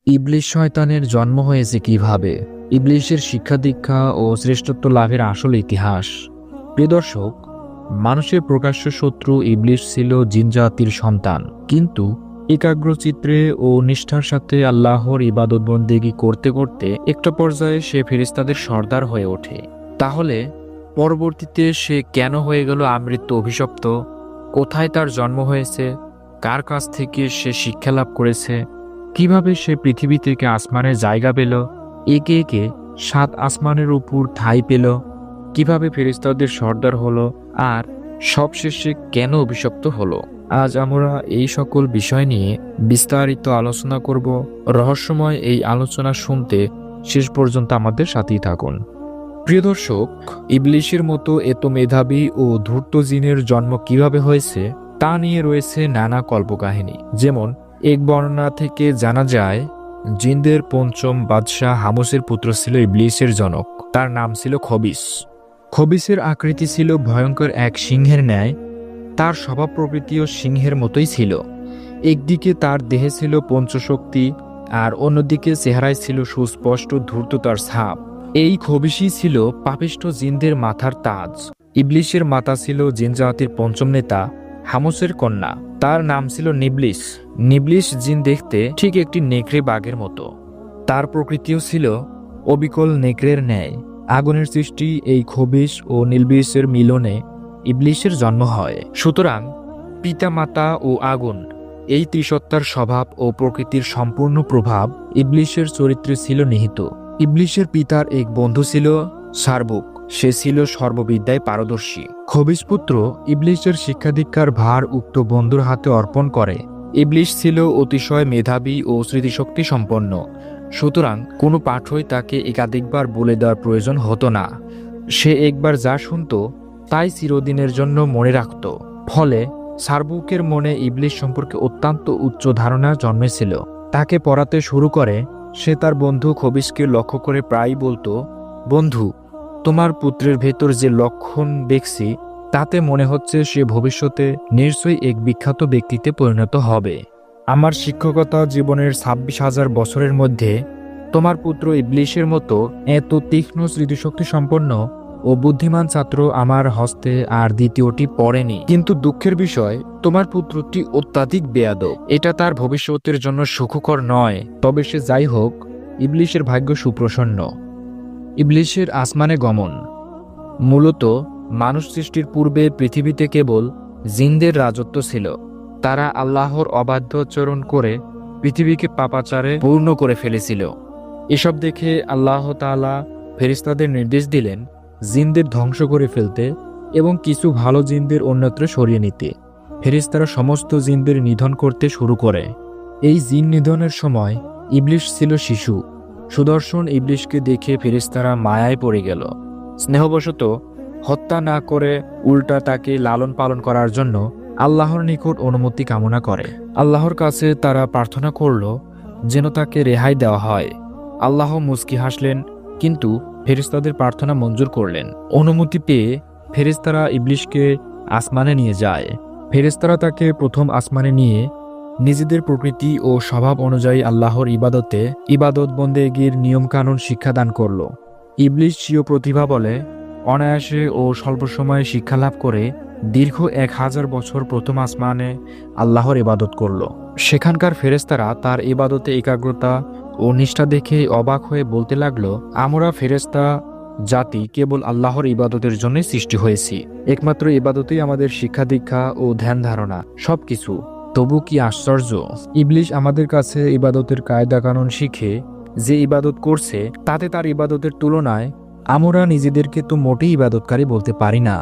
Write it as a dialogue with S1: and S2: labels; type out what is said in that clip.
S1: ইবলিশ শয়তানের জন্ম হয়েছে কিভাবে? ইবলিশের শিক্ষা দীক্ষা ও শ্রেষ্ঠত্ব লাভের আসল ইতিহাস। প্রিয় দর্শক, মানুষের প্রকাশ্য শত্রু ইবলিশ ছিল জিনজাতির সন্তান, কিন্তু একাগ্রচিত্রে ও নিষ্ঠার সাথে আল্লাহর ইবাদত বন্দেগী করতে করতে একটা পর্যায়ে সে ফেরেশতাদের সর্দার হয়ে ওঠে। তাহলে পরবর্তীতে সে কেন হয়ে গেল আমৃত্যু অভিশপ্ত? কোথায় তার জন্ম হয়েছে? কার কাছ থেকে সে শিক্ষা লাভ করেছে? কিভাবে সে পৃথিবী থেকে আসমানের জায়গা পেল? একে একে ৭ আসমানের উপর ঠাঁই পেল? কিভাবে ফেরেশতাদের সর্দার হলো? আর সবশেষে কেন অভিশপ্ত হলো? আজ আমরা এই সকল বিষয় নিয়ে বিস্তারিত আলোচনা করব। রহস্যময় এই আলোচনা শুনতে শেষ পর্যন্ত আমাদের সাথেই থাকুন। প্রিয় দর্শক, ইবলিশের মতো এত মেধাবী ও ধূর্ত জিনের জন্ম কিভাবে হয়েছে তা নিয়ে রয়েছে নানা কল্পকাহিনী। যেমন এক বর্ণনা থেকে জানা যায়, জিনদের পঞ্চম বাদশাহ হামুসের পুত্র ছিল ইবলিশের জনক। তার নাম ছিল খবিস। খবিসের আকৃতি ছিল ভয়ঙ্কর এক সিংহের ন্যায়। তার স্বভাব প্রকৃতিও সিংহের মতোই ছিল। একদিকে তার দেহে ছিল পঞ্চশক্তি, আর অন্যদিকে চেহারায় ছিল সুস্পষ্ট ধূর্ততার ছাপ। এই খবিসই ছিল পাপিষ্ঠ জিনদের মাথার তাজ। ইবলিশের মাতা ছিল জিনজাতির পঞ্চম নেতা হামুসের কন্যা। তার নাম ছিল নিবলিশ। নিবলিশ জিন দেখতে ঠিক একটি নেকড়ে বাঘের মতো। তার প্রকৃতিও ছিল অবিকল নেকড়ের ন্যায়। আগুনের সৃষ্টি এই খবিস ও নিবলিশের মিলনে ইবলিশের জন্ম হয়। সুতরাং পিতা, মাতা ও আগুন, এই ত্রিসত্তার স্বভাব ও প্রকৃতির সম্পূর্ণ প্রভাব ইবলিশের চরিত্রে ছিল নিহিত। ইবলিশের পিতার এক বন্ধু ছিল সারবুক। সে ছিল সর্ববিদ্যায় পারদর্শী। খবিস পুত্র ইবলিশের শিক্ষাদীক্ষার ভার উক্ত বন্ধুর হাতে অর্পণ করে। ইবলিশ ছিল অতিশয় মেধাবী ও স্মৃতিশক্তি সম্পন্ন। সুতরাং কোনো পাঠই তাকে একাধিকবার বলে দেওয়ার প্রয়োজন হতো না। সে একবার যা শুনত তাই চিরদিনের জন্য মনে রাখত। ফলে সারবুকের মনে ইবলিশ সম্পর্কে অত্যন্ত উচ্চ ধারণা জন্মেছিল। তাকে পড়াতে শুরু করে। সে তার বন্ধু খবিসকে লক্ষ্য করে প্রায়ই বলতো, বন্ধু, তোমার পুত্রের ভেতর যে লক্ষণ দেখছি তাতে মনে হচ্ছে সে ভবিষ্যতে নিশ্চয়ই এক বিখ্যাত ব্যক্তিতে পরিণত হবে। আমার শিক্ষকতা জীবনের ২৬,০০০ বছরের মধ্যে তোমার পুত্র ইবলিশের মতো এত তীক্ষ্ণ স্মৃতিশক্তি সম্পন্ন ও বুদ্ধিমান ছাত্র আমার হস্তে আর দ্বিতীয়টি পড়েনি। কিন্তু দুঃখের বিষয়, তোমার পুত্রটি অত্যাধিক বেয়াদব। এটা তার ভবিষ্যতের জন্য সুখকর নয়। তবে সে যাই হোক, ইবলিশের ভাগ্য সুপ্রসন্ন। ইবলিশের আসমানে গমন। মূলত মানুষ সৃষ্টির পূর্বে পৃথিবীতে কেবল জিনদের রাজত্ব ছিল। তারা আল্লাহর অবাধ্যাচরণ করে পৃথিবীকে পাপাচারে পূর্ণ করে ফেলেছিল। এসব দেখে আল্লাহ তাআলা ফেরেশতাদের নির্দেশ দিলেন জিনদের ধ্বংস করে ফেলতে এবং কিছু ভালো জিনদের অন্যত্র সরিয়ে নিতে। ফেরেশতারা সমস্ত জিনদের নিধন করতে শুরু করে। এই জিন নিধনের সময় ইবলিশ ছিল শিশু। সুদর্শন ইবলিশকে দেখে ফেরেশতারা মায়ায় পড়ে গেল। স্নেহবশত হত্যা না করে উল্টা তাকে লালন পালন করার জন্য আল্লাহর নিকট অনুমতি কামনা করে। আল্লাহর কাছে তারা প্রার্থনা করল যেন তাকে রেহাই দেওয়া হয়। আল্লাহ মুস্কি হাসলেন, কিন্তু ফেরেশতাদের প্রার্থনা মঞ্জুর করলেন। অনুমতি পেয়ে ফেরেশতারা ইবলিশকে আসমানে নিয়ে যায়। ফেরেশতারা তাকে প্রথম আসমানে নিয়ে নিজেদের প্রকৃতি ও স্বভাব অনুযায়ী আল্লাহর ইবাদত বন্দেগীর নিয়মকানুন শিক্ষাদান করল। ইবলিশ স্বীয় প্রতিভা বলে অনায়াসে ও স্বল্প সময়ে শিক্ষা লাভ করে দীর্ঘ ১,০০০ বছর প্রথম আসমানে আল্লাহর ইবাদত করল। সেখানকার ফেরেশতারা তার ইবাদতে একাগ্রতা ও নিষ্ঠা দেখে অবাক হয়ে বলতে লাগলো, আমরা ফেরেশতা জাতি কেবল আল্লাহর ইবাদতের জন্য সৃষ্টি হয়েছি। একমাত্র ইবাদতেই আমাদের শিক্ষা দীক্ষা ও ধ্যান ধারণা, সবকিছু। তবু কি আশ্চর্য, ইবলিশ আমাদের কাছে ইবাদতের কায়দা কানুন শিখে যে ইবাদত করছে তাতে তার ইবাদতের তুলনায় আমরা নিজেদেরকে তো মোটেই ইবাদতকারী বলতে পারি না।